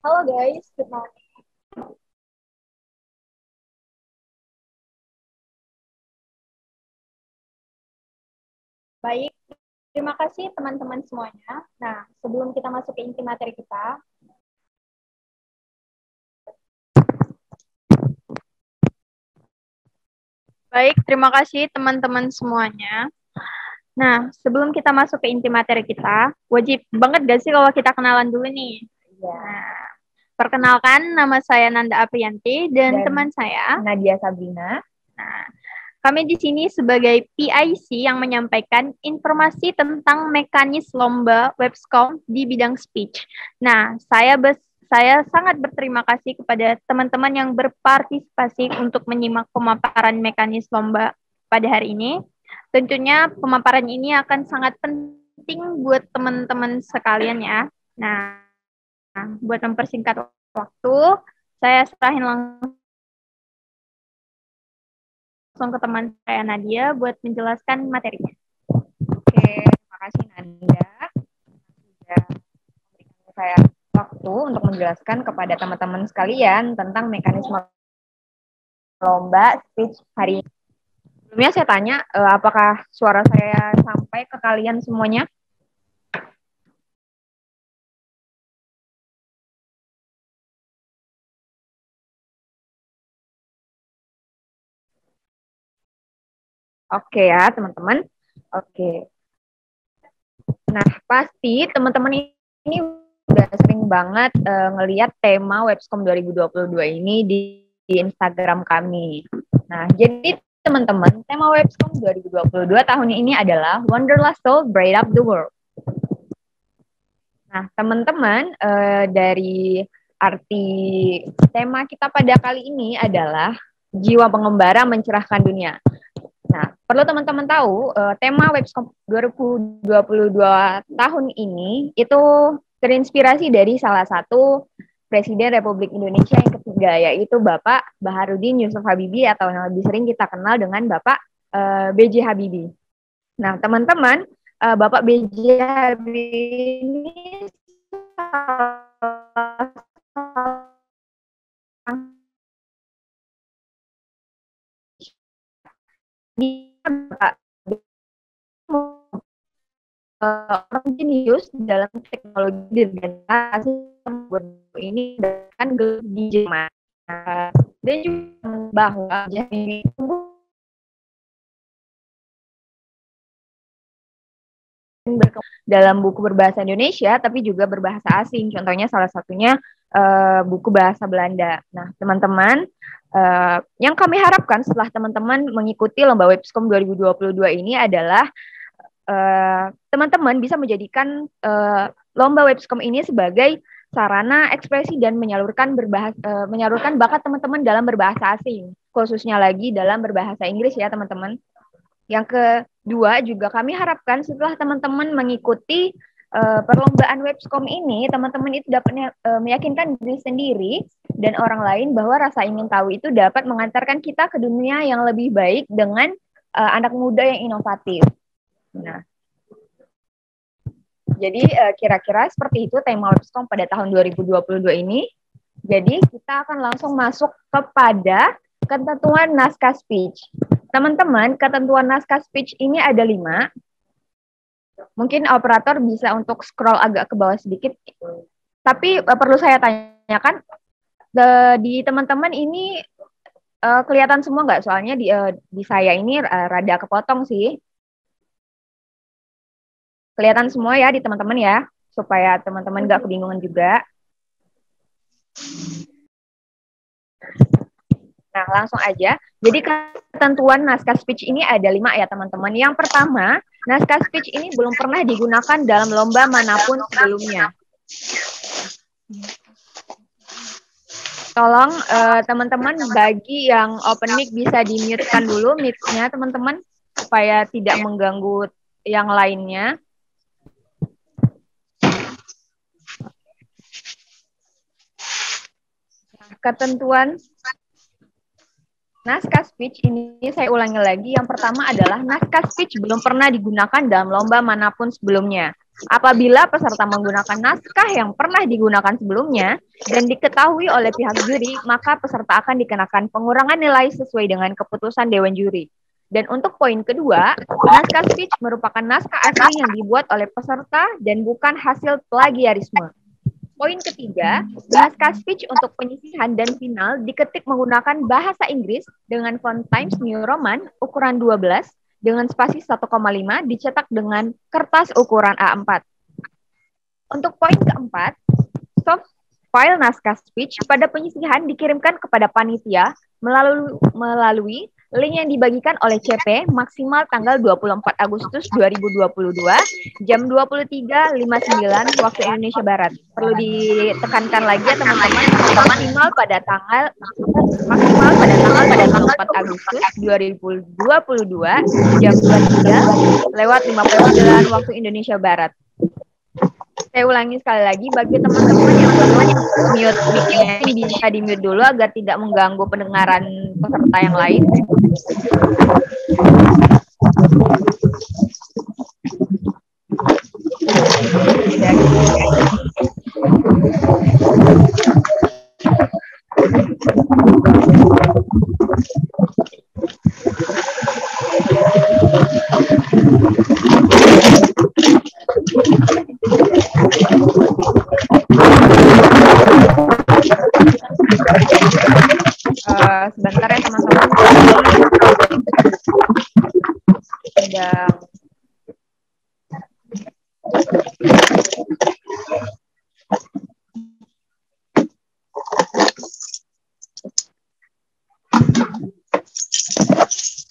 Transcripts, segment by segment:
Halo guys, good morning. Baik, terima kasih teman-teman semuanya. Nah, sebelum kita masuk ke inti materi kita, baik, terima kasih teman-teman semuanya. Nah, sebelum kita masuk ke inti materi kita, wajib banget gak sih kalau kita kenalan dulu nih? Ya. Nah, perkenalkan, nama saya Nanda Aprianti dan teman saya Nadia Sabrina. Nah, kami di sini sebagai PIC yang menyampaikan informasi tentang mekanis lomba Webscom di bidang speech. Nah, saya sangat berterima kasih kepada teman-teman yang berpartisipasi untuk menyimak pemaparan mekanis lomba pada hari ini. Tentunya pemaparan ini akan sangat penting buat teman-teman sekalian ya. Nah, buat mempersingkat waktu, saya serahin langsung ke teman saya Nadia buat menjelaskan materinya. Oke, terima kasih Nanda sudah memberikan saya waktu untuk menjelaskan kepada teman-teman sekalian tentang mekanisme lomba speech hari ini. Sebelumnya saya tanya, apakah suara saya sampai ke kalian semuanya? Oke ya, teman-teman. Oke. Nah, pasti teman-teman ini udah sering banget ngelihat tema Webscom 2022 ini di Instagram kami. Nah, jadi teman-teman, tema Webscom 2022 tahun ini adalah Wanderlust Soul Bright Up the World. Nah, teman-teman, dari arti tema kita pada kali ini adalah jiwa pengembara mencerahkan dunia. Nah, perlu teman-teman tahu, tema Webscom 2022 tahun ini itu terinspirasi dari salah satu Presiden Republik Indonesia yang ketiga, yaitu Bapak Baharudin Yusuf Habibie atau yang lebih sering kita kenal dengan Bapak B.J. Habibie. Nah, teman-teman, Bapak B.J. Habibie ini orang jenius dalam teknologi dan ini dengan di Jerman. Dan juga bahwa Habibie dalam buku berbahasa Indonesia, tapi juga berbahasa asing. Contohnya salah satunya buku bahasa Belanda. Nah, teman-teman, yang kami harapkan setelah teman-teman mengikuti lomba Webscom 2022 ini adalah teman-teman bisa menjadikan lomba Webscom ini sebagai sarana ekspresi dan menyalurkan bakat teman-teman dalam berbahasa asing, khususnya lagi dalam berbahasa Inggris ya, teman-teman. Yang kedua juga kami harapkan setelah teman-teman mengikuti perlombaan Webscom ini, teman-teman itu dapat meyakinkan diri sendiri dan orang lain bahwa rasa ingin tahu itu dapat mengantarkan kita ke dunia yang lebih baik dengan anak muda yang inovatif. Nah, jadi kira-kira seperti itu tema Webscom pada tahun 2022 ini. Jadi kita akan langsung masuk kepada ketentuan naskah speech. Teman-teman, ketentuan naskah speech ini ada 5. Mungkin operator bisa untuk scroll agak ke bawah sedikit. Tapi perlu saya tanyakan, di teman-teman ini kelihatan semua nggak? Soalnya di saya ini rada kepotong sih. Kelihatan semua ya di teman-teman ya, supaya teman-teman nggak kebingungan juga. Nah, langsung aja. Jadi ketentuan naskah speech ini ada 5 ya teman-teman. Yang pertama, naskah speech ini belum pernah digunakan dalam lomba manapun sebelumnya. Tolong teman-teman bagi yang open mic bisa di-mute-kan dulu mic-nya teman-teman, supaya tidak mengganggu yang lainnya. Ketentuan naskah speech ini saya ulangi lagi. Yang pertama adalah naskah speech belum pernah digunakan dalam lomba manapun sebelumnya. Apabila peserta menggunakan naskah yang pernah digunakan sebelumnya dan diketahui oleh pihak juri, maka peserta akan dikenakan pengurangan nilai sesuai dengan keputusan Dewan Juri. Dan untuk poin kedua, naskah speech merupakan naskah asli yang dibuat oleh peserta dan bukan hasil plagiarisme. Poin ketiga, naskah speech untuk penyisihan dan final diketik menggunakan bahasa Inggris dengan font Times New Roman ukuran 12 dengan spasi 1,5 dicetak dengan kertas ukuran A4. Untuk poin keempat, soft file naskah speech pada penyisihan dikirimkan kepada panitia melalui link yang dibagikan oleh CP maksimal tanggal 24 Agustus 2022 jam 23.59 waktu Indonesia Barat. Perlu ditekankan lagi ya teman-teman, maksimal pada tanggal 24 Agustus 2022 jam 23:59 waktu Indonesia Barat. Saya ulangi sekali lagi, bagi teman-teman yang belum mute mic-nya bisa di-mute dulu agar tidak mengganggu pendengaran peserta yang lain. Sebentar ya teman-teman, sedang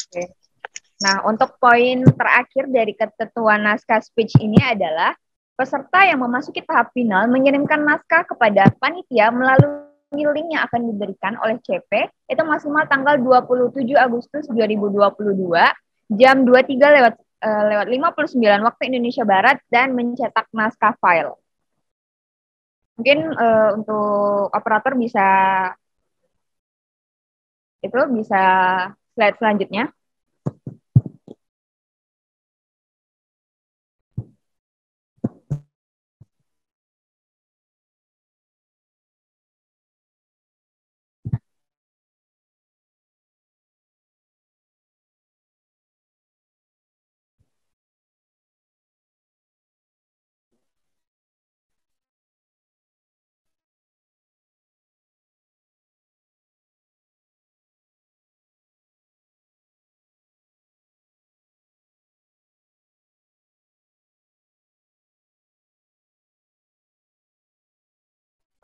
Oke. Nah, untuk poin terakhir dari ketentuan naskah speech ini adalah peserta yang memasuki tahap final mengirimkan naskah kepada panitia melalui link yang akan diberikan oleh CP itu maksimal tanggal 27 Agustus 2022 jam 23:59 waktu Indonesia Barat dan mencetak naskah file. Mungkin untuk operator bisa slide selanjutnya.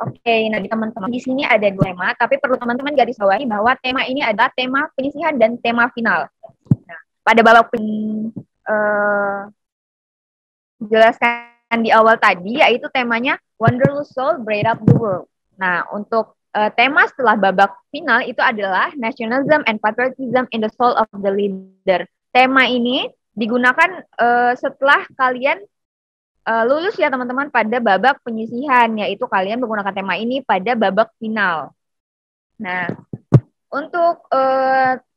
Oke, nah teman-teman, di sini ada dua tema, tapi perlu teman-teman garis bawahi bahwa tema ini adalah tema penyisihan dan tema final. Nah, pada babak jelaskan di awal tadi, yaitu temanya Wanderlust Soul Bright Up the World. Nah, untuk tema setelah babak final itu adalah Nationalism and Patriotism in the Soul of the Leader. Tema ini digunakan setelah kalian lulus ya teman-teman pada babak penyisihan, yaitu kalian menggunakan tema ini pada babak final. Nah, untuk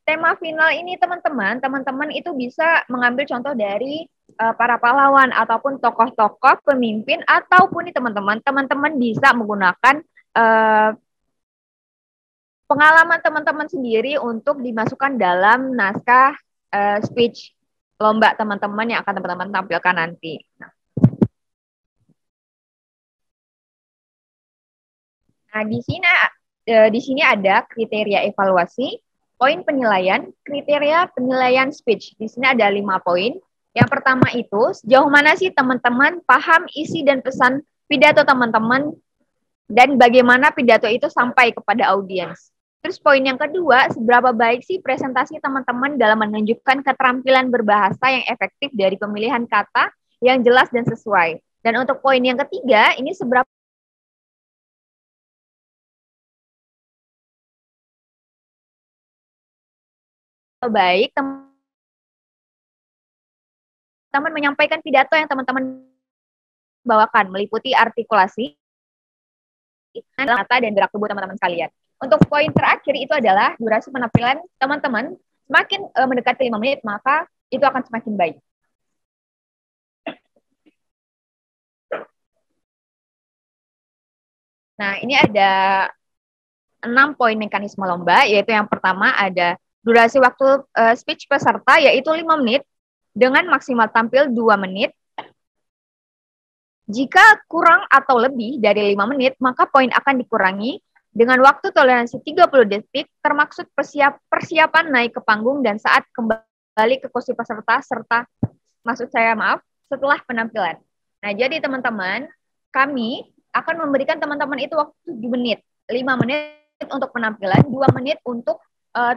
tema final ini teman-teman itu bisa mengambil contoh dari para pahlawan ataupun tokoh-tokoh pemimpin, ataupun nih teman-teman bisa menggunakan pengalaman teman-teman sendiri untuk dimasukkan dalam naskah speech lomba teman-teman yang akan teman-teman tampilkan nanti. Nah, di sini ada kriteria evaluasi, poin penilaian, kriteria penilaian speech. Di sini ada 5 poin. Yang pertama itu, sejauh mana sih teman-teman paham isi dan pesan pidato teman-teman dan bagaimana pidato itu sampai kepada audiens. Terus poin yang kedua, seberapa baik sih presentasi teman-teman dalam menunjukkan keterampilan berbahasa yang efektif dari pemilihan kata yang jelas dan sesuai. Dan untuk poin yang ketiga, ini seberapa baik teman-teman menyampaikan pidato yang teman-teman bawakan, meliputi artikulasi, kata dan gerak tubuh teman-teman sekalian. Untuk poin terakhir itu adalah durasi penampilan teman-teman. Semakin mendekati 5 menit, maka itu akan semakin baik. Nah, ini ada 6 poin mekanisme lomba, yaitu yang pertama ada durasi waktu speech peserta, yaitu 5 menit, dengan maksimal tampil 2 menit. Jika kurang atau lebih dari 5 menit, maka poin akan dikurangi dengan waktu toleransi 30 detik, termaksud persiapan naik ke panggung dan saat kembali ke kursi peserta, setelah penampilan. Nah, jadi teman-teman, kami akan memberikan teman-teman itu waktu 7 menit. 5 menit untuk penampilan, 2 menit untuk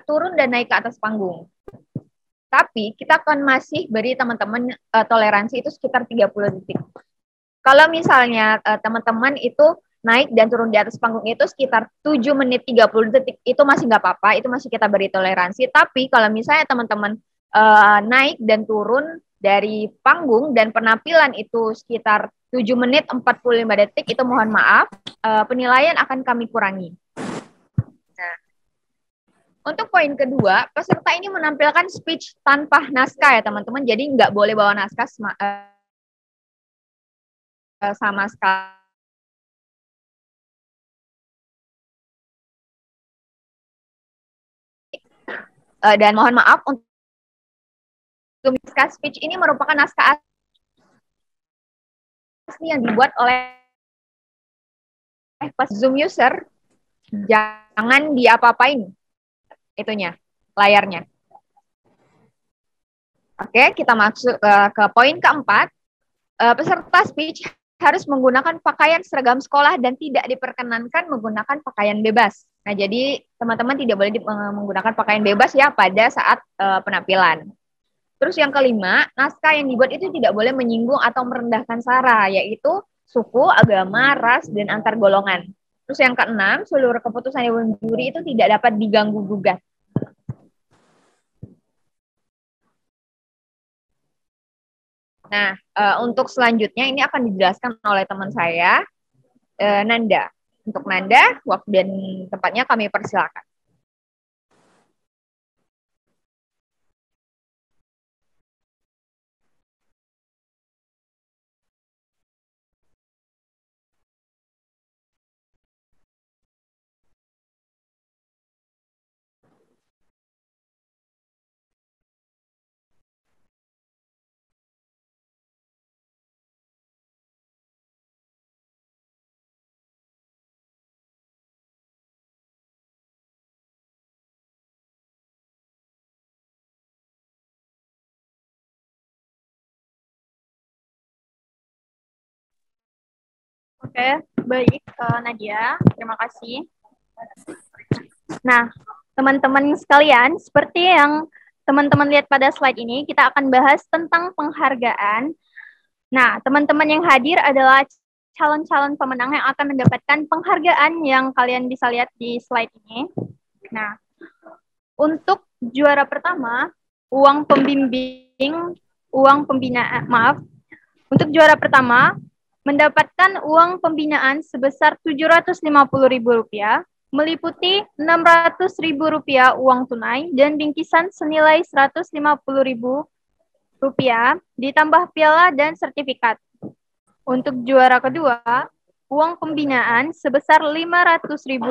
turun dan naik ke atas panggung. Tapi kita akan masih beri teman-teman toleransi itu sekitar 30 detik. Kalau misalnya teman-teman itu naik dan turun di atas panggung itu sekitar 7 menit 30 detik, itu masih nggak apa-apa, itu masih kita beri toleransi. Tapi kalau misalnya teman-teman naik dan turun dari panggung dan penampilan itu sekitar 7 menit 45 detik, itu mohon maaf, penilaian akan kami kurangi. Nah, untuk poin kedua, peserta ini menampilkan speech tanpa naskah ya teman-teman, jadi nggak boleh bawa naskah sama sekali. Dan mohon maaf untuk naskah speech ini merupakan naskah asli yang dibuat oleh Zoom user. Jangan diapa-apain itunya, layarnya. Oke, kita masuk ke poin keempat. Peserta speech harus menggunakan pakaian seragam sekolah dan tidak diperkenankan menggunakan pakaian bebas. Nah, jadi teman-teman tidak boleh menggunakan pakaian bebas ya pada saat penampilan. Terus yang kelima, naskah yang dibuat itu tidak boleh menyinggung atau merendahkan sara, yaitu suku, agama, ras, dan antar golongan. Terus yang keenam, seluruh keputusan dewan juri itu tidak dapat diganggu-gugat. Nah, untuk selanjutnya ini akan dijelaskan oleh teman saya, Nanda. Untuk Nanda, waktu dan tempatnya kami persilakan. Oke, baik Nadia, terima kasih. Nah, teman-teman sekalian, seperti yang teman-teman lihat pada slide ini, kita akan bahas tentang penghargaan. Nah, teman-teman yang hadir adalah calon-calon pemenang yang akan mendapatkan penghargaan yang kalian bisa lihat di slide ini. Nah, untuk juara pertama, uang pembimbing, uang pembinaan, untuk juara pertama, mendapatkan uang pembinaan sebesar Rp750.000, meliputi Rp600.000 uang tunai dan bingkisan senilai Rp150.000, ditambah piala dan sertifikat. Untuk juara kedua, uang pembinaan sebesar Rp500.000,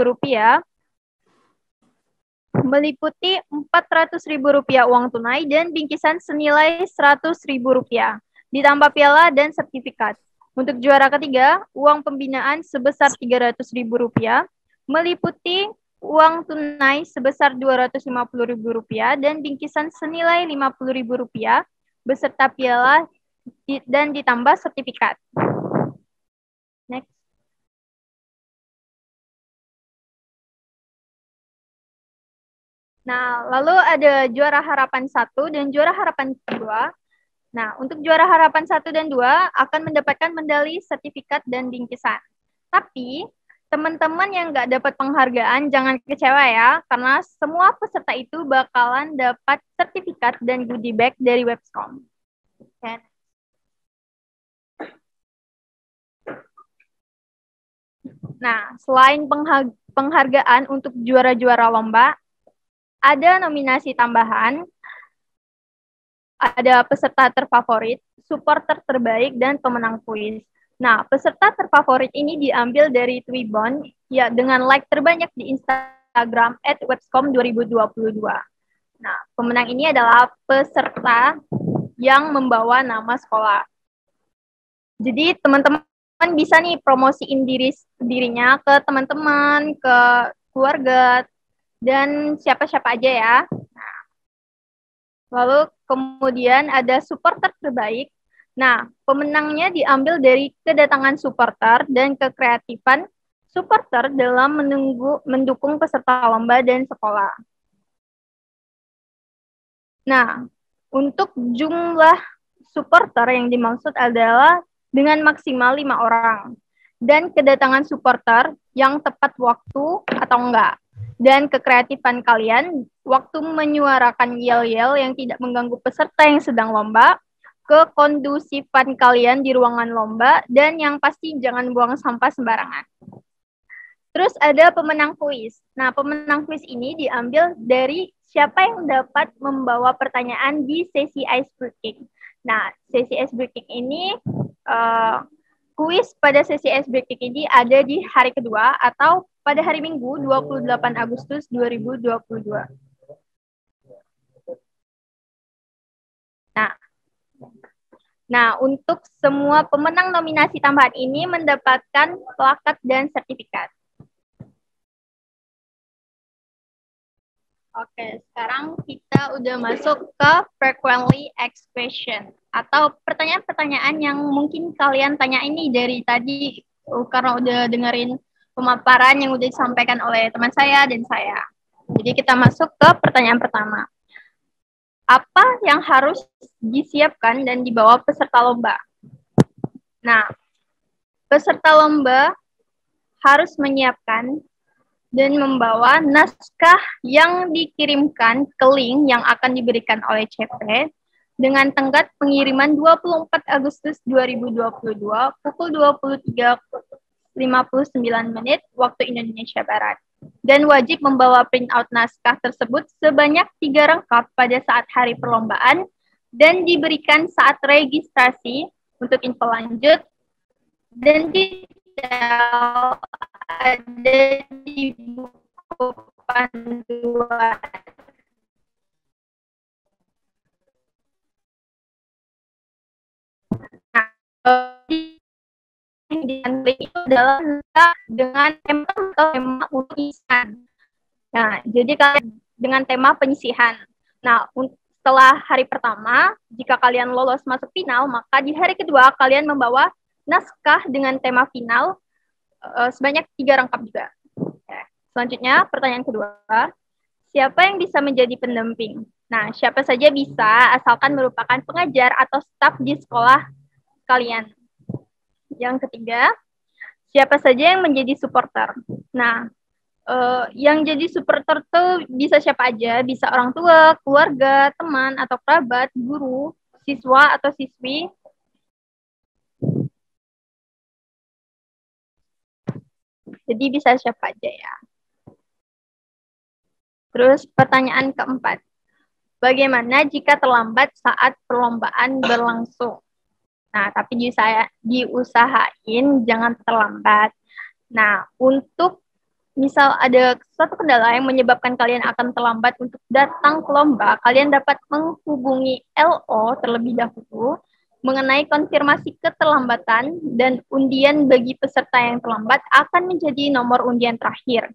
meliputi Rp400.000 uang tunai dan bingkisan senilai Rp100.000, ditambah piala dan sertifikat. Untuk juara ketiga, uang pembinaan sebesar Rp300.000, meliputi uang tunai sebesar Rp250.000 dan bingkisan senilai Rp50.000, beserta piala dan ditambah sertifikat. Next. Nah, lalu ada juara harapan 1 dan juara harapan 2. Nah, untuk juara harapan 1 dan 2 akan mendapatkan medali, sertifikat, dan bingkisan. Tapi, teman-teman yang nggak dapat penghargaan, jangan kecewa ya, karena semua peserta itu bakalan dapat sertifikat dan goodie bag dari Webscom. Okay. Nah, selain penghargaan untuk juara-juara lomba, ada nominasi tambahan, ada peserta terfavorit, supporter terbaik, dan pemenang kuis. Nah, peserta terfavorit ini diambil dari Twibbon ya dengan like terbanyak di Instagram @webscom 2022. Nah, pemenang ini adalah peserta yang membawa nama sekolah. Jadi teman-teman bisa nih promosiin dirinya ke teman-teman, ke keluarga, dan siapa-siapa aja ya. Nah, lalu kemudian ada supporter terbaik. Nah, pemenangnya diambil dari kedatangan supporter dan kekreatifan supporter dalam mendukung peserta lomba dan sekolah. Nah, untuk jumlah supporter yang dimaksud adalah dengan maksimal 5 orang. Dan kedatangan supporter yang tepat waktu atau enggak. Dan kekreatifan kalian waktu menyuarakan yel-yel yang tidak mengganggu peserta yang sedang lomba, kekondusifan kalian di ruangan lomba, dan yang pasti jangan buang sampah sembarangan. Terus ada pemenang kuis. Nah, pemenang kuis ini diambil dari siapa yang dapat membawa pertanyaan di sesi icebreaking. Nah, sesi icebreaking ini, kuis pada sesi icebreaking ini ada di hari kedua atau pada hari Minggu 28 Agustus 2022. Nah, untuk semua pemenang nominasi tambahan ini mendapatkan plakat dan sertifikat. Oke, sekarang kita udah masuk ke frequently asked question atau pertanyaan-pertanyaan yang mungkin kalian tanya ini dari tadi karena udah dengerin pemaparan yang udah disampaikan oleh teman saya dan saya. Jadi kita masuk ke pertanyaan pertama. Apa yang harus disiapkan dan dibawa peserta lomba? Nah, peserta lomba harus menyiapkan dan membawa naskah yang dikirimkan ke link yang akan diberikan oleh CP dengan tenggat pengiriman 24 Agustus 2022 pukul 23.59 waktu Indonesia Barat. Dan wajib membawa printout naskah tersebut sebanyak 3 rangkap pada saat hari perlombaan dan diberikan saat registrasi untuk info lanjut dan detail ada di buku panduan. Nah, yang itu adalah dengan tema penyisihan. Nah, jadi kalian dengan tema penyisihan. Nah, setelah hari pertama, jika kalian lolos masuk final, maka di hari kedua kalian membawa naskah dengan tema final sebanyak 3 rangkap juga. Selanjutnya, pertanyaan kedua, siapa yang bisa menjadi pendamping? Nah, siapa saja bisa, asalkan merupakan pengajar atau staf di sekolah kalian. Yang ketiga, siapa saja yang menjadi supporter? Nah, yang jadi supporter tuh bisa siapa aja, bisa orang tua, keluarga, teman, atau kerabat, guru, siswa, atau siswi. Jadi bisa siapa aja ya. Terus pertanyaan keempat, bagaimana jika terlambat saat perlombaan berlangsung? Nah, tapi diusahain jangan terlambat. Nah, untuk misal ada suatu kendala yang menyebabkan kalian akan terlambat untuk datang ke lomba, kalian dapat menghubungi LO terlebih dahulu mengenai konfirmasi keterlambatan dan undian bagi peserta yang terlambat akan menjadi nomor undian terakhir.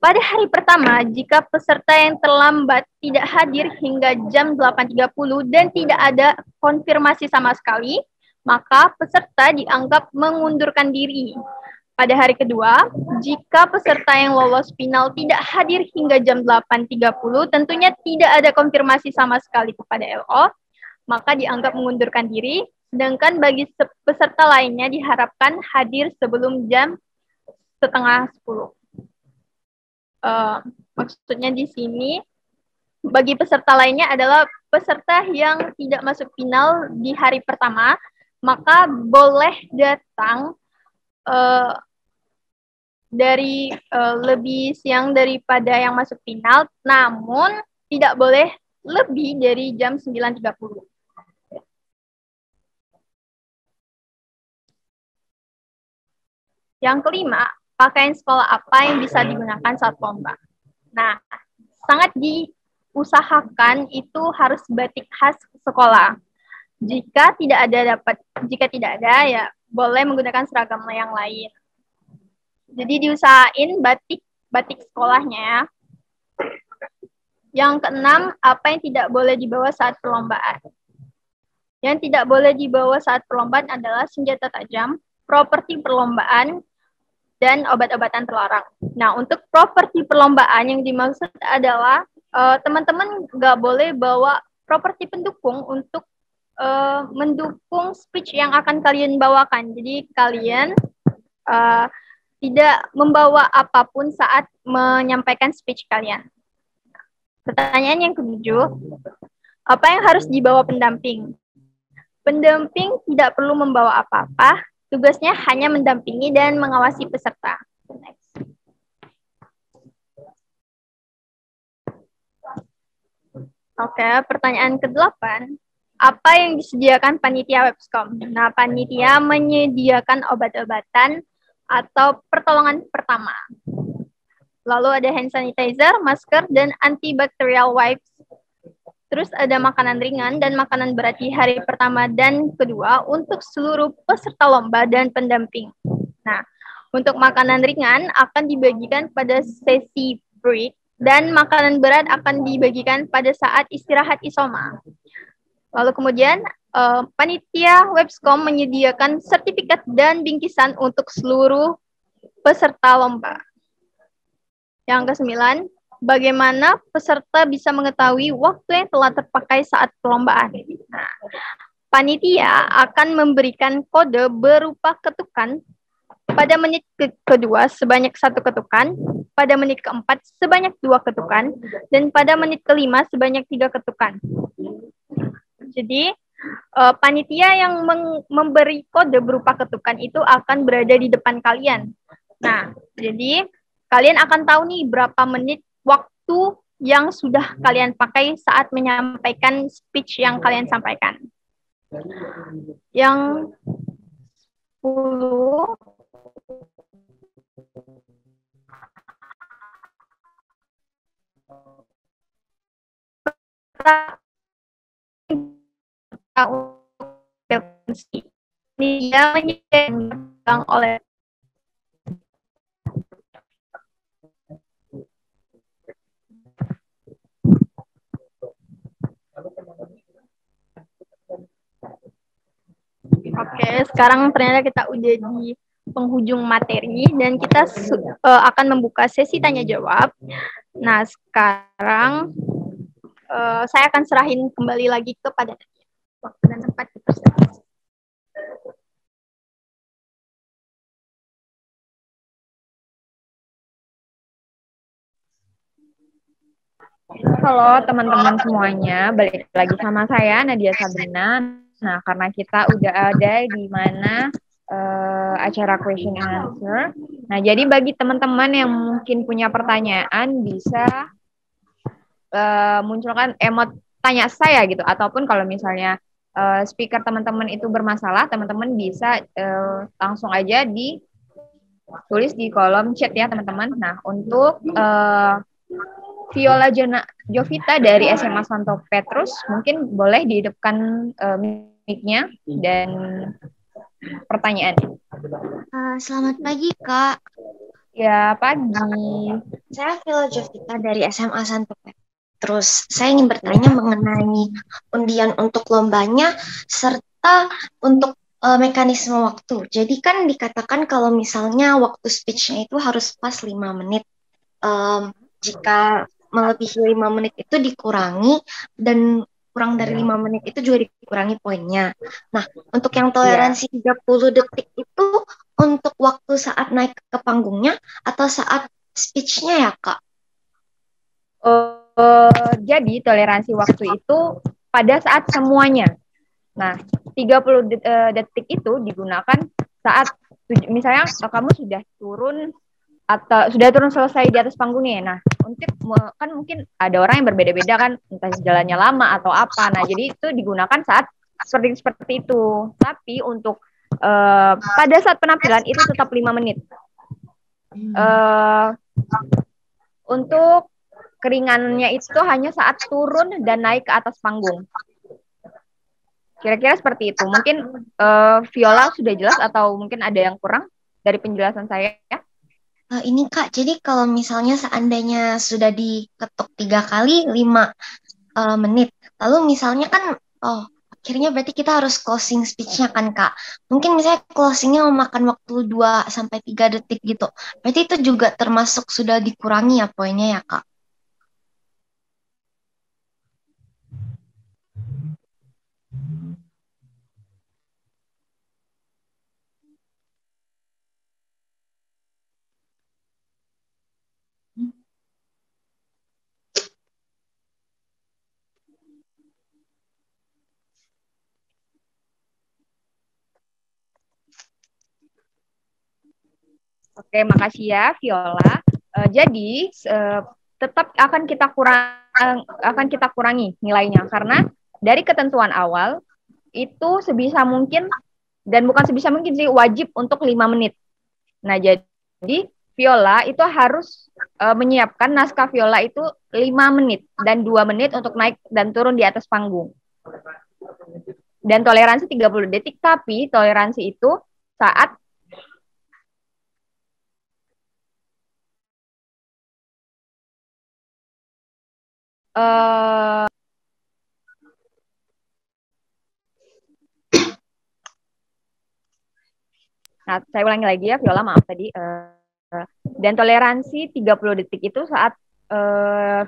Pada hari pertama, jika peserta yang terlambat tidak hadir hingga jam 8.30 dan tidak ada konfirmasi sama sekali, maka peserta dianggap mengundurkan diri. Pada hari kedua, jika peserta yang lolos final tidak hadir hingga jam 8.30, tentunya tidak ada konfirmasi sama sekali kepada LO, maka dianggap mengundurkan diri, sedangkan bagi peserta lainnya diharapkan hadir sebelum jam 9:30. Maksudnya di sini, bagi peserta lainnya adalah peserta yang tidak masuk final di hari pertama, maka boleh datang dari lebih siang daripada yang masuk final, namun tidak boleh lebih dari jam 9.30. Yang kelima, pakaian sekolah apa yang bisa digunakan saat lomba. Nah, sangat diusahakan itu harus batik khas sekolah. Jika tidak ada ya boleh menggunakan seragam yang lain. Jadi diusahain batik sekolahnya. Yang keenam, apa yang tidak boleh dibawa saat perlombaan. Yang tidak boleh dibawa saat perlombaan adalah senjata tajam, properti perlombaan, dan obat-obatan terlarang. Nah, untuk properti perlombaan yang dimaksud adalah teman-teman nggak boleh bawa properti pendukung untuk mendukung speech yang akan kalian bawakan. Jadi kalian tidak membawa apapun saat menyampaikan speech kalian. Pertanyaan yang ketujuh, apa yang harus dibawa pendamping? Pendamping tidak perlu membawa apa-apa, tugasnya hanya mendampingi dan mengawasi peserta. Next. Oke, pertanyaan ke-8. Apa yang disediakan panitia Webscom? Nah, panitia menyediakan obat-obatan atau pertolongan pertama. Lalu ada hand sanitizer, masker, dan antibacterial wipes. Terus ada makanan ringan dan makanan berat di hari pertama dan kedua untuk seluruh peserta lomba dan pendamping. Nah, untuk makanan ringan akan dibagikan pada sesi break dan makanan berat akan dibagikan pada saat istirahat isoma. Lalu kemudian panitia Webscom menyediakan sertifikat dan bingkisan untuk seluruh peserta lomba. Yang ke-9, bagaimana peserta bisa mengetahui waktu yang telah terpakai saat perlombaan. Nah, panitia akan memberikan kode berupa ketukan pada menit kedua sebanyak 1 ketukan, pada menit keempat sebanyak 2 ketukan, dan pada menit kelima sebanyak 3 ketukan. Jadi, panitia yang memberi kode berupa ketukan itu akan berada di depan kalian. Nah, jadi kalian akan tahu nih berapa menit waktu yang sudah kalian pakai saat menyampaikan speech yang kalian sampaikan. Yang 10, dia menyediakan oleh Oke, sekarang ternyata kita udah di penghujung materi dan kita akan membuka sesi tanya jawab. Nah, sekarang saya akan serahin kembali lagi kepada waktu dan tempat dipersilakan. Halo teman-teman semuanya, balik lagi sama saya Nadia Sabrina. Nah, karena kita udah ada di mana acara question and answer. Nah, jadi bagi teman-teman yang mungkin punya pertanyaan bisa munculkan emot tanya saya gitu, ataupun kalau misalnya speaker teman-teman itu bermasalah, teman-teman bisa langsung aja ditulis di kolom chat ya teman-teman. Nah, untuk Viola Jovita dari SMA Santo Petrus, mungkin boleh dihidupkan mic-nya dan pertanyaannya. Selamat pagi, Kak. Ya, pagi. Saya Viola Jovita dari SMA Santo Petrus. Saya ingin bertanya mengenai undian untuk lombanya serta untuk mekanisme waktu. Jadi kan dikatakan kalau misalnya waktu speech-nya itu harus pas 5 menit. Jika melebihi 5 menit itu dikurangi dan kurang dari 5 menit itu juga dikurangi poinnya. Nah, untuk yang toleransi 30 detik itu untuk waktu saat naik ke panggungnya atau saat speech-nya ya, Kak? Jadi toleransi waktu itu pada saat semuanya. Nah, 30 detik itu digunakan saat misalnya kamu sudah turun atau sudah turun selesai di atas panggungnya. Nah, untuk kan mungkin ada orang yang berbeda-beda kan, entah jalannya lama atau apa. Nah, jadi itu digunakan saat seperti itu. Tapi untuk pada saat penampilan itu tetap 5 menit. Untuk keringanannya itu hanya saat turun dan naik ke atas panggung. Kira-kira seperti itu. Mungkin Viola sudah jelas atau mungkin ada yang kurang dari penjelasan saya ya? Ini Kak, jadi kalau misalnya seandainya sudah diketuk 3 kali 5 menit, lalu misalnya kan, akhirnya berarti kita harus closing speech-nya kan Kak. Mungkin misalnya closing-nya memakan waktu 2-3 detik gitu. Berarti itu juga termasuk sudah dikurangi ya poinnya ya Kak? Oke, makasih ya Viola. Jadi tetap akan kita kurangi nilainya karena dari ketentuan awal itu sebisa mungkin dan bukan sebisa mungkin sih wajib untuk 5 menit. Nah, jadi Viola itu harus menyiapkan naskah Viola itu 5 menit dan 2 menit untuk naik dan turun di atas panggung. Dan toleransi 30 detik, tapi toleransi itu saat nah, saya ulangi lagi ya Viola, maaf tadi. Dan toleransi 30 detik itu saat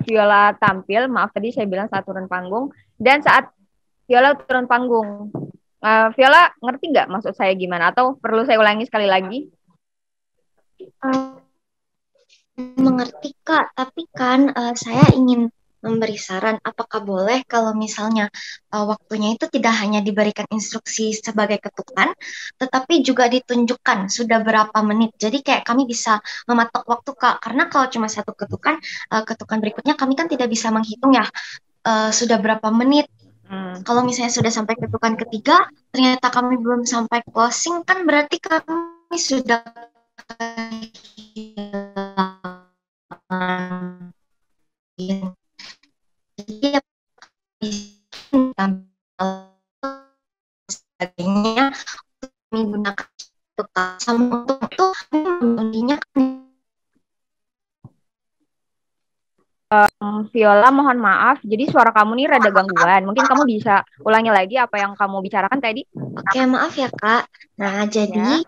Viola tampil, maaf tadi saya bilang saat turun panggung, dan saat Viola turun panggung. Viola ngerti nggak maksud saya gimana? Atau perlu saya ulangi sekali lagi? Mengerti Kak, tapi kan saya ingin memberi saran, apakah boleh kalau misalnya waktunya itu tidak hanya diberikan instruksi sebagai ketukan, tetapi juga ditunjukkan sudah berapa menit. Jadi kayak kami bisa mematok waktu Kak, karena kalau cuma satu ketukan, ketukan berikutnya kami kan tidak bisa menghitung ya sudah berapa menit. Kalau misalnya sudah sampai ketukan ketiga, ternyata kami belum sampai closing, kan berarti kami sudah jadi sebagainya menggunakan itu sama untuk itu undinya Viola, mohon maaf. Jadi suara kamu nih rada gangguan. Mungkin kamu bisa ulangi lagi apa yang kamu bicarakan tadi. Oke, maaf ya Kak. Nah, jadi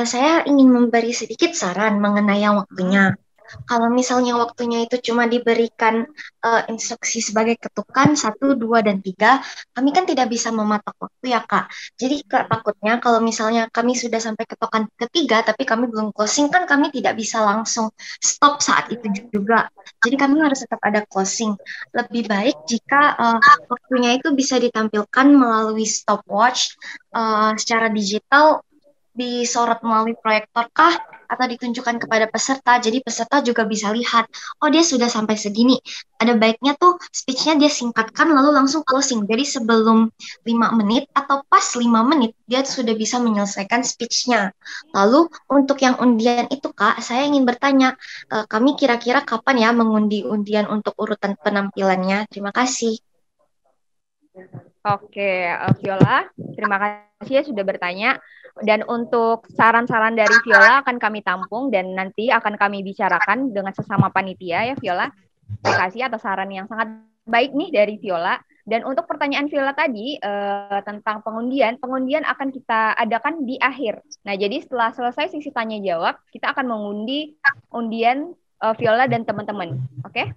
saya ingin memberi sedikit saran mengenai yang waktunya. Kalau misalnya waktunya itu cuma diberikan instruksi sebagai ketukan 1, 2, dan 3, kami kan tidak bisa mematok waktu ya Kak. Jadi takutnya kalau misalnya kami sudah sampai ketukan ketiga, tapi kami belum closing, kan kami tidak bisa langsung stop saat itu juga. Jadi kami harus tetap ada closing. Lebih baik jika waktunya itu bisa ditampilkan melalui stopwatch secara digital, disorot melalui proyektor kah atau ditunjukkan kepada peserta, jadi peserta juga bisa lihat, oh dia sudah sampai segini. Ada baiknya tuh speech-nya dia singkatkan lalu langsung closing, jadi sebelum 5 menit atau pas 5 menit dia sudah bisa menyelesaikan speech-nya. Lalu untuk yang undian itu Kak, saya ingin bertanya, kami kira-kira kapan ya mengundi undian untuk urutan penampilannya? Terima kasih. Oke, Viola, terima kasih ya sudah bertanya. Dan untuk saran-saran dari Viola akan kami tampung dan nanti akan kami bicarakan dengan sesama panitia ya Viola. Terima kasih atas saran yang sangat baik nih dari Viola. Dan untuk pertanyaan Viola tadi tentang pengundian akan kita adakan di akhir. Nah, jadi setelah selesai sesi tanya jawab, kita akan mengundi undian Viola dan teman-teman. Oke?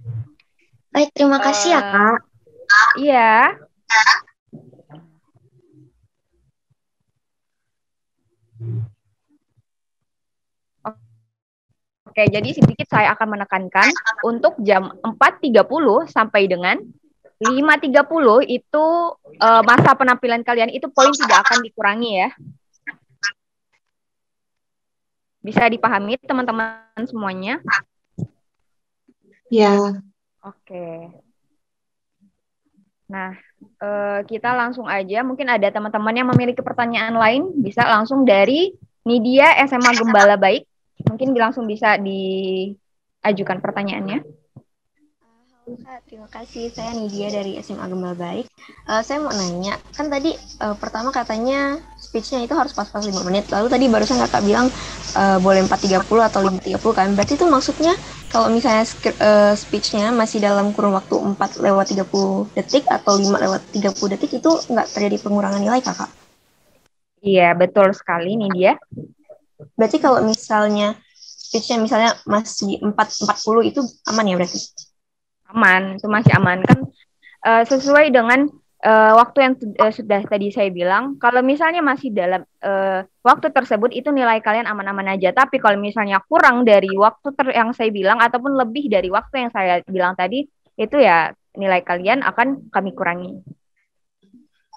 Baik, terima kasih ya Kak. Iya. Oke, jadi sedikit saya akan menekankan untuk jam 4.30 sampai dengan 5.30 itu masa penampilan kalian itu poin tidak akan dikurangi ya. Bisa dipahami teman-teman semuanya? Ya. Oke. Nah, kita langsung aja. Mungkin ada teman-teman yang memiliki pertanyaan lain, bisa langsung dari Nidia SMA Gembala Baik. Mungkin langsung bisa diajukan pertanyaannya. Halo Kak, terima kasih. Saya Nidia dari SMA Gembala Baik. Saya mau nanya, kan tadi pertama katanya speech-nya itu harus pas-pas 5 menit. Lalu tadi barusan Kakak bilang boleh 4:30 atau 5:30 kan. Berarti itu maksudnya kalau misalnya speech-nya masih dalam kurun waktu 4:30 atau 5:30 itu nggak terjadi pengurangan nilai Kakak? Iya, betul sekali Nidia. Berarti kalau misalnya speech-nya misalnya masih 4:40 itu aman ya berarti? Aman, itu masih aman kan sesuai dengan waktu yang sudah tadi saya bilang. Kalau misalnya masih dalam waktu tersebut itu nilai kalian aman-aman aja. Tapi kalau misalnya kurang dari waktu yang saya bilang ataupun lebih dari waktu yang saya bilang tadi, itu ya nilai kalian akan kami kurangi.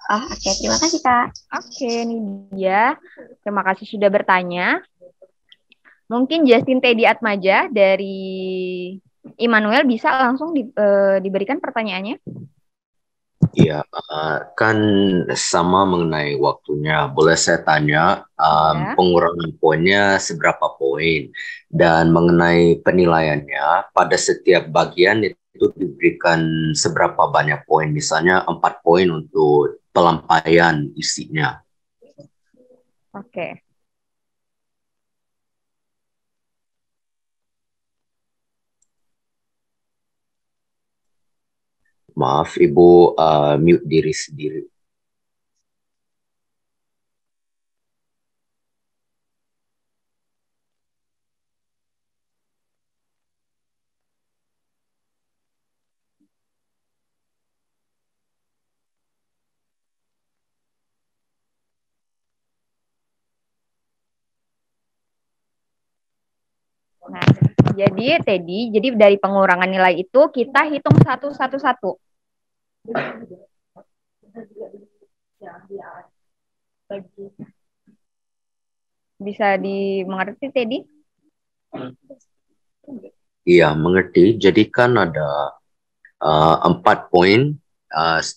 Oke, terima kasih Kak. Oke, ini dia. Terima kasih sudah bertanya. Mungkin Justin Teddy Atmaja dari Immanuel bisa langsung diberikan pertanyaannya. Iya, kan sama mengenai waktunya. Boleh saya tanya, Ya. pengurangan poinnya seberapa poin? Dan mengenai penilaiannya, pada setiap bagian itu diberikan seberapa banyak poin? Misalnya 4 poin untuk pelampaian isinya. Oke. Maaf, Ibu mute diri sendiri. Nah, jadi dari pengurangan nilai itu kita hitung satu. Bisa dimengerti, Teddy? Iya, mengerti. Jadi kan ada 4 poin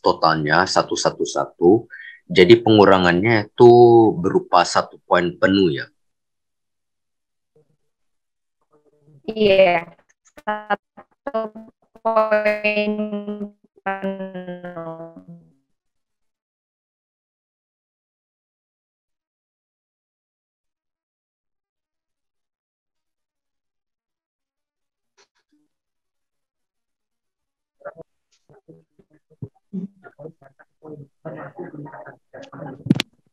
totalnya 111. Jadi pengurangannya itu berupa 1 poin penuh ya. Iya, 1 poin penuh.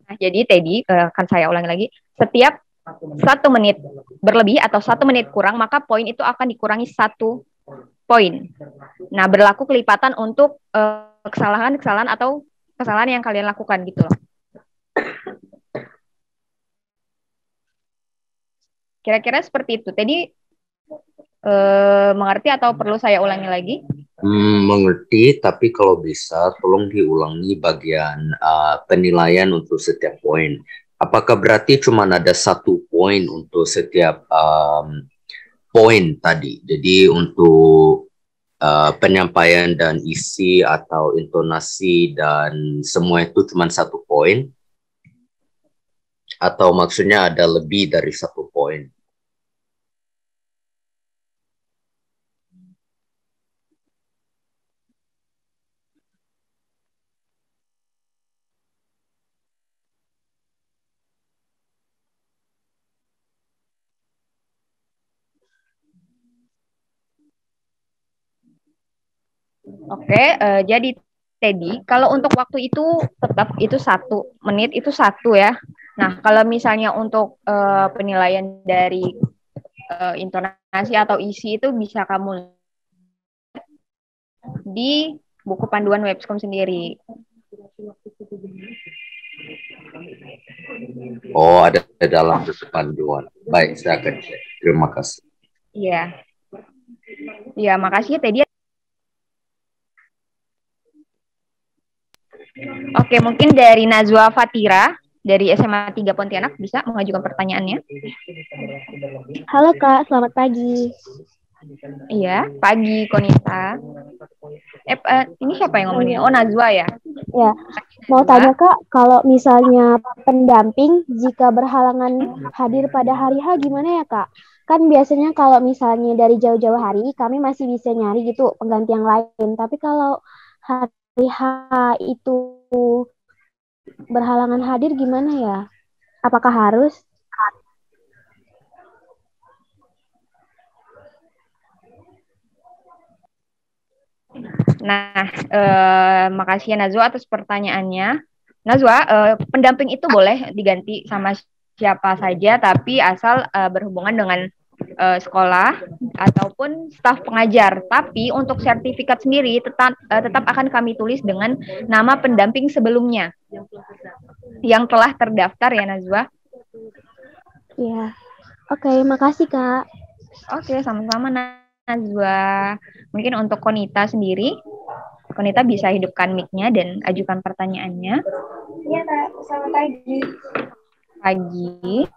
Nah, jadi Teddy, akan saya ulangi lagi, setiap 1 menit berlebih atau 1 menit kurang, maka poin itu akan dikurangi 1 poin. Nah, berlaku kelipatan untuk kesalahan atau kesalahan yang kalian lakukan gitu loh. Kira-kira seperti itu. Teddy mengerti atau perlu saya ulangi lagi? Mengerti, tapi kalau bisa tolong diulangi bagian penilaian untuk setiap poin. Apakah berarti cuma ada 1 poin untuk setiap poin tadi? Jadi untuk penyampaian dan isi atau intonasi dan semua itu cuma 1 poin? Atau maksudnya ada lebih dari 1 poin? Oke, jadi Teddy, kalau untuk waktu itu tetap itu 1 menit itu 1 ya. Nah, kalau misalnya untuk penilaian dari intonasi atau isi itu bisa kamu di buku panduan Webscom sendiri. Oh, ada dalam buku panduan. Baik, saya akan cek. Terima kasih. Iya. Iya, makasih Teddy. Oke, mungkin dari Nazwa Fatira dari SMA 3 Pontianak bisa mengajukan pertanyaannya. Halo Kak, selamat pagi. Iya, pagi Konita. Ini siapa yang ngomongnya? iya. Oh, Najwa ya. Ya, mau tanya Kak, kalau misalnya pendamping jika berhalangan hadir pada hari H gimana ya Kak? Kan biasanya kalau misalnya dari jauh-jauh hari kami masih bisa nyari gitu pengganti yang lain. Tapi kalau hari H itu berhalangan hadir gimana ya? Apakah harus? Nah, makasih ya Najwa atas pertanyaannya. Najwa, pendamping itu boleh diganti sama siapa saja, tapi asal berhubungan dengan sekolah ataupun staf pengajar. Tapi untuk sertifikat sendiri tetap akan kami tulis dengan nama pendamping sebelumnya yang telah terdaftar ya Najwa. Iya. Oke, makasih Kak. Oke, sama-sama Najwa. Mungkin untuk Konita sendiri, Konita bisa hidupkan mic-nya dan ajukan pertanyaannya. Iya Kak, selamat pagi. Pagi.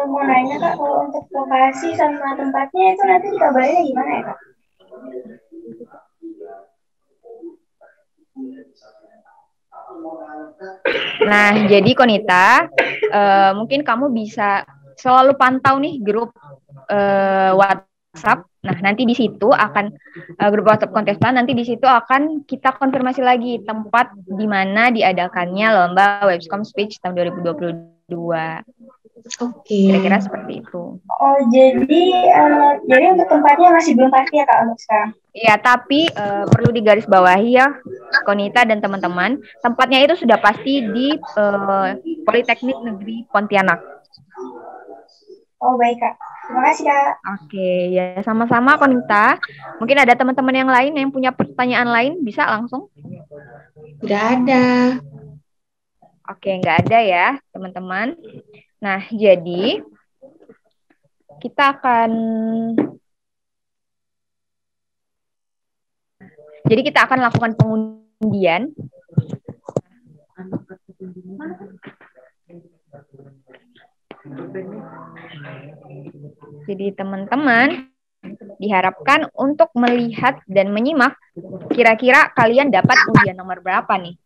Mau nanya Kak, kalau untuk lokasi sama tempatnya itu nanti dikabarinnya gimana ya Kak? Nah, jadi Konita, mungkin kamu bisa selalu pantau nih grup WhatsApp. Nah, nanti di situ akan grup WhatsApp kontestan, nanti di situ akan kita konfirmasi lagi tempat di mana diadakannya lomba Webscom Speech tahun 2022. Oke. Kira-kira seperti itu. Oh, jadi untuk tempatnya masih belum pasti ya Kak untuk sekarang? Iya, tapi perlu digarisbawahi ya, Konita dan teman-teman, tempatnya itu sudah pasti di Politeknik Negeri Pontianak. Oh, baik Kak. Terima kasih Kak. Oke, ya sama-sama Konita. Mungkin ada teman-teman yang lain yang punya pertanyaan lain, bisa langsung? Tidak ada. Oke, nggak ada ya, teman-teman. Nah, jadi kita akan lakukan pengundian. Jadi teman-teman diharapkan untuk melihat dan menyimak kira-kira kalian dapat undian nomor berapa nih?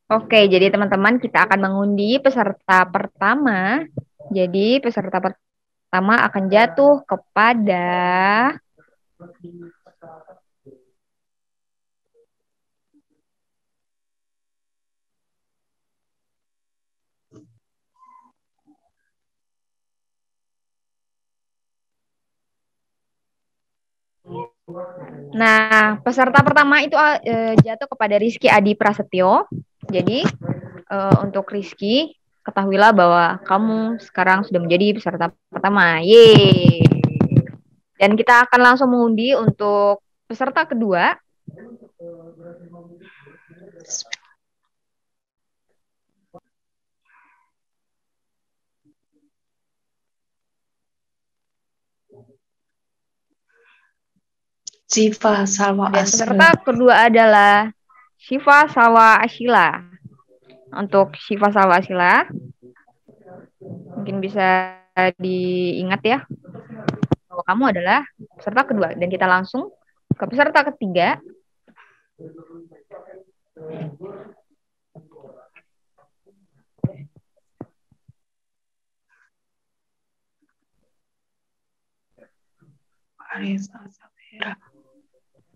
Oke, jadi teman-teman kita akan mengundi peserta pertama. Jadi peserta pertama akan jatuh kepada Nah, peserta pertama itu jatuh kepada Rizky Adi Prasetyo. Jadi, untuk Rizky, ketahuilah bahwa kamu sekarang sudah menjadi peserta pertama. Yeay! Dan kita akan langsung mengundi untuk peserta kedua. Syifa Salwa Dan Asila. peserta kedua adalah Syifa Salwa Asila. Untuk Syifa Salwa Asila, mungkin bisa diingat ya, bahwa kamu adalah peserta kedua. Dan kita langsung ke peserta ketiga.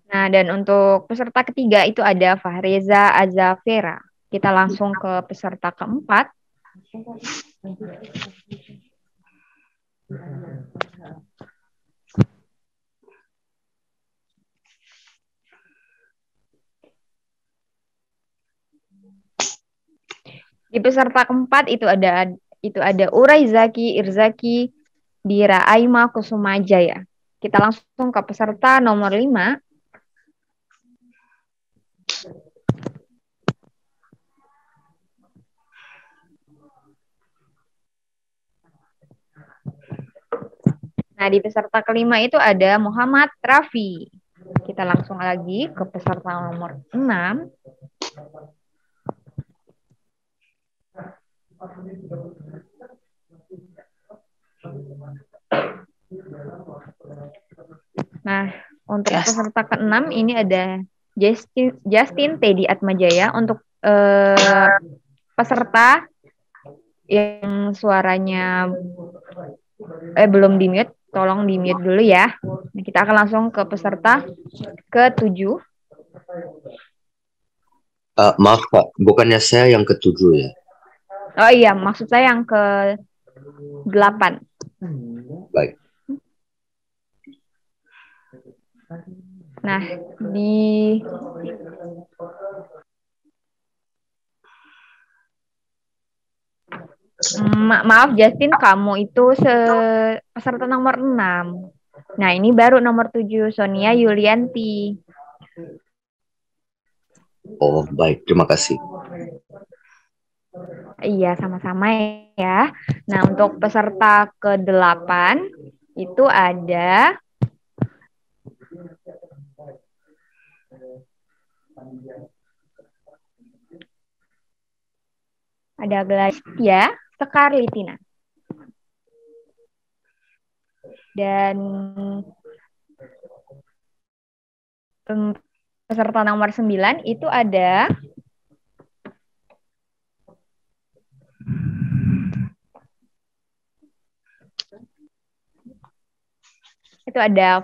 Nah, dan untuk peserta ketiga itu ada Fahreza Azafera. Kita langsung ke peserta keempat. Di peserta keempat itu ada Urai Zaki Irzaki Dira Aima Kusumajaya. Kita langsung ke peserta nomor 5. Nah, di peserta kelima itu ada Muhammad Rafi. Kita langsung lagi ke peserta nomor 6. Nah, untuk peserta ke-6 ini ada Justin Teddy Atmajaya. Untuk peserta yang suaranya belum di-mute, tolong di-mute dulu ya. Nah, kita akan langsung ke peserta ke-7. Maaf Kak, bukannya saya yang ke-7 ya? Oh iya, maksud saya yang ke-8. Baik. Nah, maaf Justin, kamu itu peserta nomor 6. Nah, ini baru nomor 7, Sonia Yulianti. Oh, baik. Terima kasih. Iya, sama-sama ya. Nah, untuk peserta ke-8 itu ada Glastia Sekarlitina. Dan peserta nomor 9 itu ada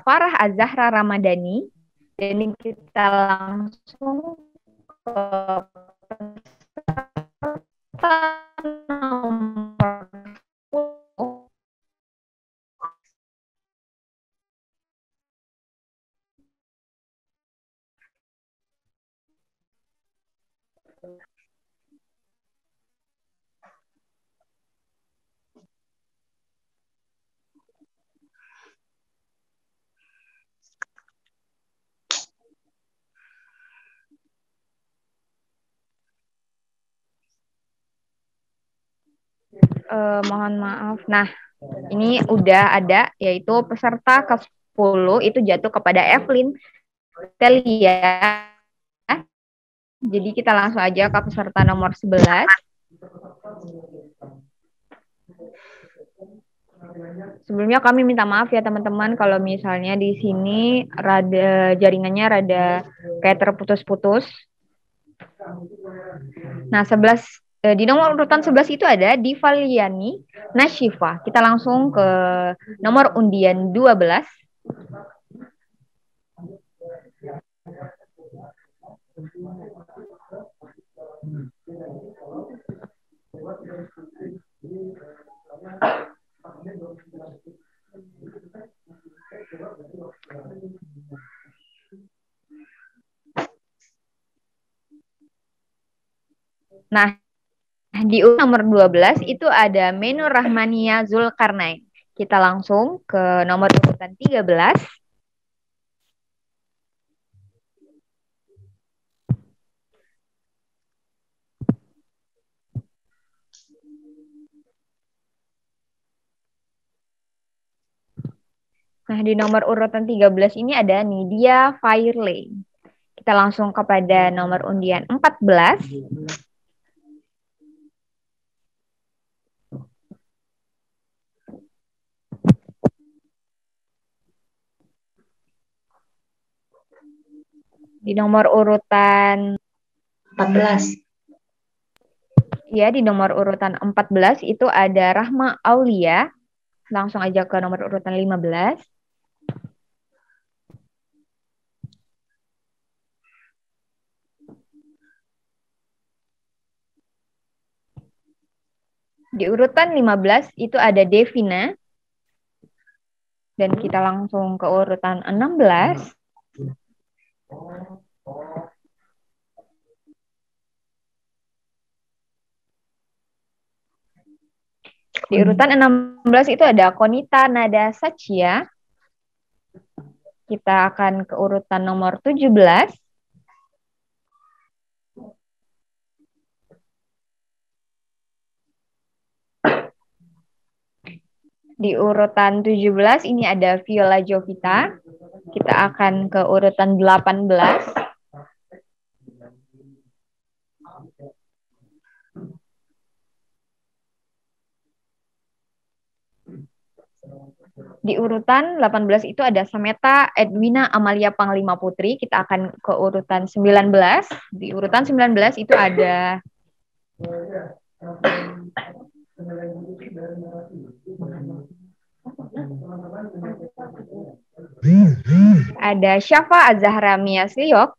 Farah Azahra Ramadhani. Dan kita langsung ke peserta nomor 10. Mohon maaf. Nah, ini udah ada, yaitu peserta ke-10 itu jatuh kepada Evelyn Telia. Jadi kita langsung aja ke peserta nomor 11. Sebelumnya kami minta maaf ya teman-teman kalau misalnya di sini jaringannya rada kayak terputus-putus. Nah, di nomor urutan 11 itu ada Divaliani Nashifa. Kita langsung ke nomor undian 12. Nah, di nomor 12 itu ada Menur Rahmania Zulkarnain. Kita langsung ke nomor urutan 13. Nah, di nomor urutan 13 ini ada Nidia Firelay. Kita langsung kepada nomor undian 14. Di nomor urutan 14. Ya, di nomor urutan 14 itu ada Rahma Aulia. Langsung aja ke nomor urutan 15. Di urutan 15 itu ada Devina. Dan kita langsung ke urutan 16. Di urutan 16 itu ada Konita Nada Satya. Kita akan ke urutan nomor 17. Di urutan 17 ini ada Viola Jovita. Kita akan ke urutan 18. Di urutan 18 itu ada Sameta Edwina Amalia Panglima Putri. Kita akan ke urutan 19. Di urutan 19 itu ada Syafa Azahra Miasliok.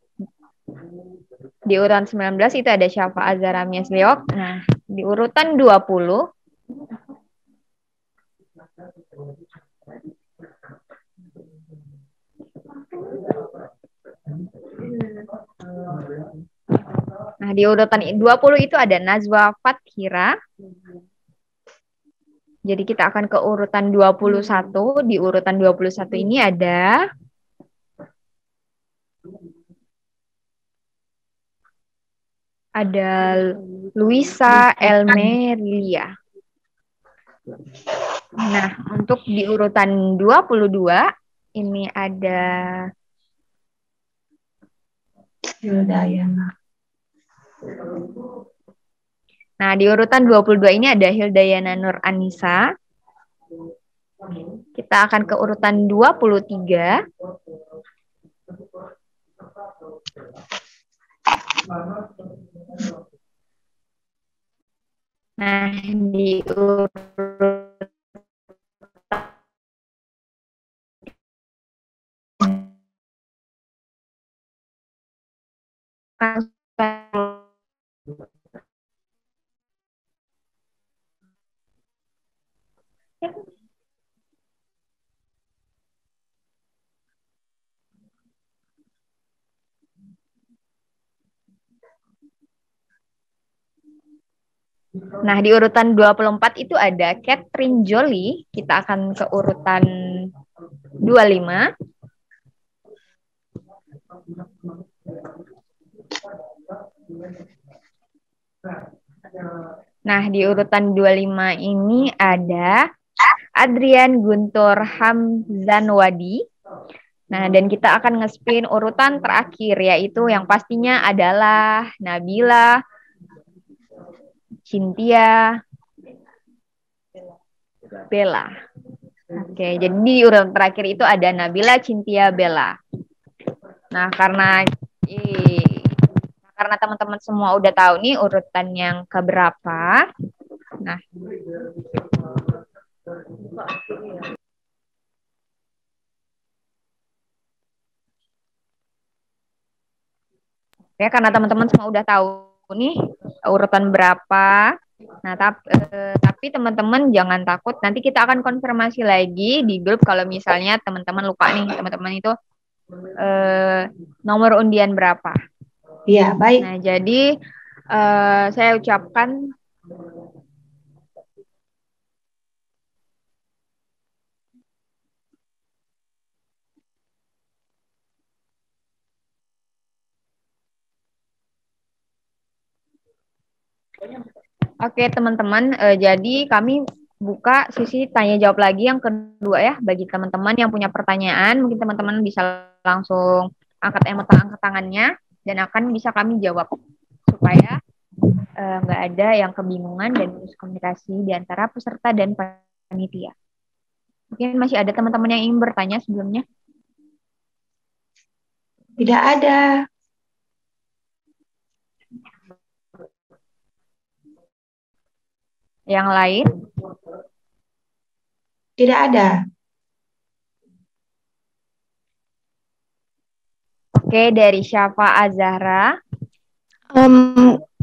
Di urutan 19 itu ada Syafa Azahra Miasliok. Nah, di urutan 20 itu ada Nazwa Fathira. Jadi kita akan ke urutan 21. Di urutan 21 ini ada Luisa Elmeria. Nah, untuk di urutan 22 ini ada Hildayana. Nah, di urutan 22 ini ada Hildayana Nur Anissa. Kita akan ke urutan 23. Nah, di urutan Nah, di urutan 24 itu ada Catherine Jolie. Kita akan ke urutan 25. Nah, di urutan 25 ini ada Adrian Guntur Hamzanwadi. Nah, dan kita akan nge-spin urutan terakhir, yaitu yang pastinya adalah Nabila Cynthia Bella. Oke, jadi di urutan terakhir itu ada Nabila Cynthia Bella. Nah, karena teman-teman semua udah tahu nih urutan yang keberapa. Nah, ya karena teman-teman semua udah tahu nih urutan berapa. Nah, tapi teman-teman jangan takut. Nanti kita akan konfirmasi lagi di grup kalau misalnya teman-teman lupa nih, teman-teman itu nomor undian berapa. Iya, baik. Nah, jadi saya ucapkan Oke, teman-teman, jadi kami buka sisi tanya jawab lagi yang kedua ya, bagi teman-teman yang punya pertanyaan, mungkin teman-teman bisa langsung angkat tangannya dan akan bisa kami jawab supaya nggak ada yang kebingungan dan miskomunikasi di antara peserta dan panitia. Mungkin masih ada teman-teman yang ingin bertanya sebelumnya? Tidak ada. Yang lain? Tidak ada. Oke, dari Syafa Azahra.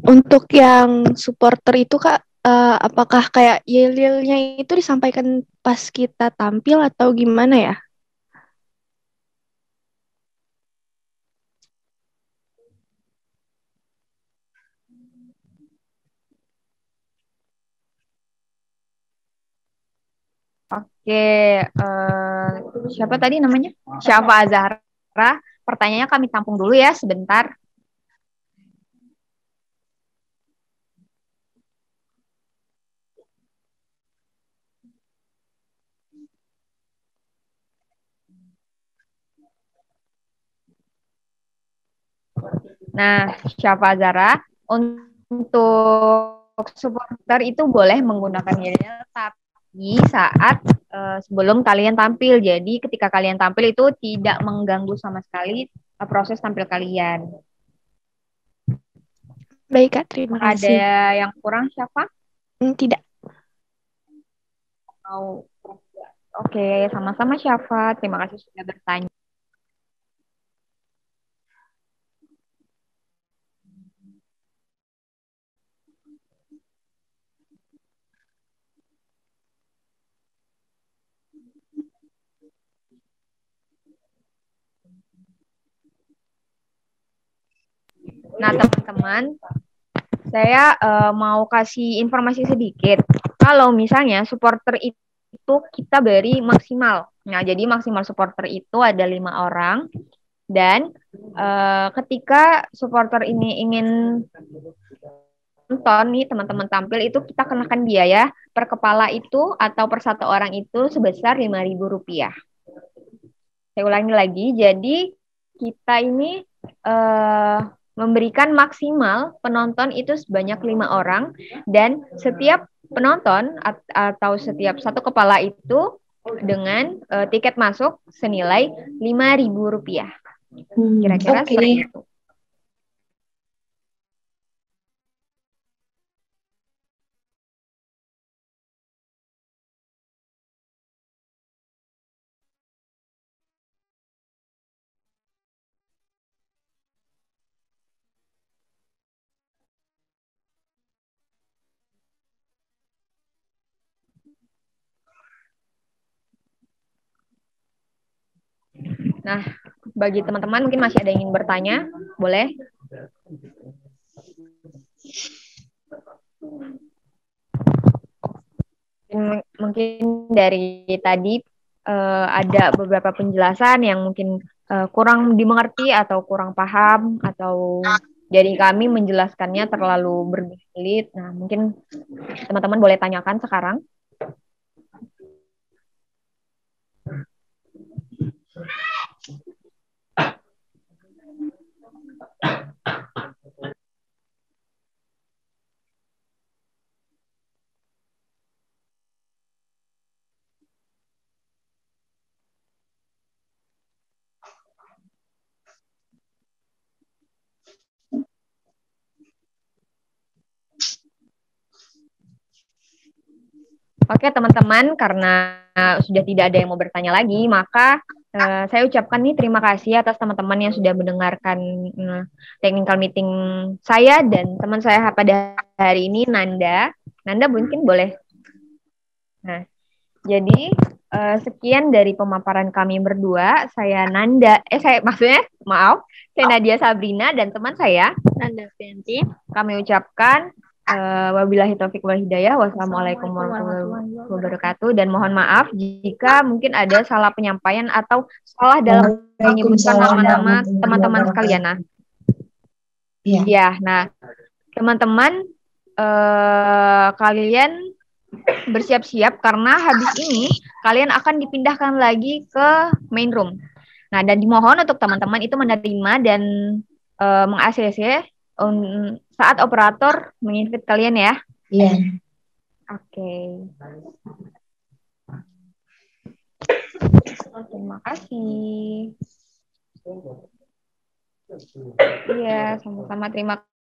Untuk yang supporter itu Kak, apakah kayak yel-yelnya itu disampaikan pas kita tampil atau gimana ya? Oke, siapa tadi namanya? Syafa Azahra. Pertanyaannya kami tampung dulu ya sebentar. Nah, Syafa Azahra, untuk supporter itu boleh menggunakan yel tapi saat sebelum kalian tampil. Jadi ketika kalian tampil itu tidak mengganggu sama sekali proses tampil kalian. Baik, Kak. Terima kasih. Ada yang kurang siapa? Tidak. Oh, oke, sama-sama Syafa. Terima kasih sudah bertanya. Nah, teman-teman, saya mau kasih informasi sedikit. Kalau misalnya supporter itu kita beri maksimal. Nah, jadi maksimal supporter itu ada 5 orang. Dan ketika supporter ini ingin nonton nih teman-teman tampil itu kita kenakan biaya per kepala itu atau per satu orang itu sebesar Rp5.000. Saya ulangi lagi, jadi kita ini memberikan maksimal penonton itu sebanyak 5 orang dan setiap penonton atau setiap satu kepala itu dengan tiket masuk senilai Rp5.000. Kira-kira seperti itu. Nah, bagi teman-teman mungkin masih ada yang ingin bertanya, boleh? Mungkin dari tadi ada beberapa penjelasan yang mungkin kurang dimengerti atau kurang paham atau dari kami menjelaskannya terlalu berbelit. Nah, mungkin teman-teman boleh tanyakan sekarang. Oke teman-teman, karena sudah tidak ada yang mau bertanya lagi, maka saya ucapkan nih terima kasih atas teman-teman yang sudah mendengarkan technical meeting saya dan teman saya pada hari ini, Nanda. Nanda mungkin boleh. Nah, jadi sekian dari pemaparan kami berdua. Saya Nadia Sabrina dan teman saya, Nanda Fianti. Kami ucapkan wabillahi taufiq wal hidayah. Wassalamualaikum warahmatullahi wabarakatuh. Dan mohon maaf jika mungkin ada salah penyampaian atau salah dalam menyebutkan nama-nama teman-teman sekalian. Nah, ya, nah teman-teman kalian bersiap-siap karena habis ini kalian akan dipindahkan lagi ke main room. Nah, dan dimohon untuk teman-teman itu menerima dan meng-ACC saat operator menginvite kalian ya. Iya. Oke. Terima kasih. Iya, sama-sama terima kasih.